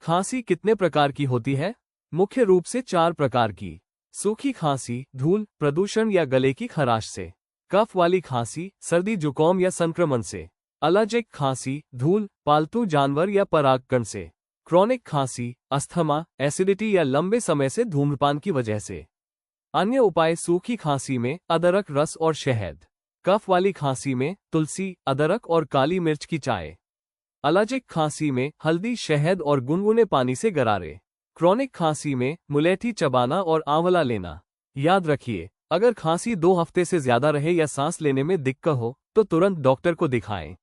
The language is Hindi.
खांसी कितने प्रकार की होती है? मुख्य रूप से 4 प्रकार की। सूखी खांसी, धूल, प्रदूषण या गले की खराश से। कफ वाली खांसी, सर्दी जुकाम या संक्रमण से। एलर्जिक खांसी, धूल, पालतू जानवर या परागकण से। क्रॉनिक खांसी, अस्थमा, एसिडिटी या लंबे समय से धूम्रपान की वजह से। अन्य उपाय सूखी खांसी में अदरक रस और शहद। कफ वाली खांसी में तुलसी, अदरक और काली मिर्च की चाय। एलर्जिक खांसी में हल्दी, शहद और गुनगुने पानी से गरारे। क्रॉनिक खांसी में मुलेठी चबाना और आंवला लेना। याद रखिए, अगर खांसी 2 हफ्ते से ज्यादा रहे या सांस लेने में दिक्कत हो तो तुरंत डॉक्टर को दिखाएं।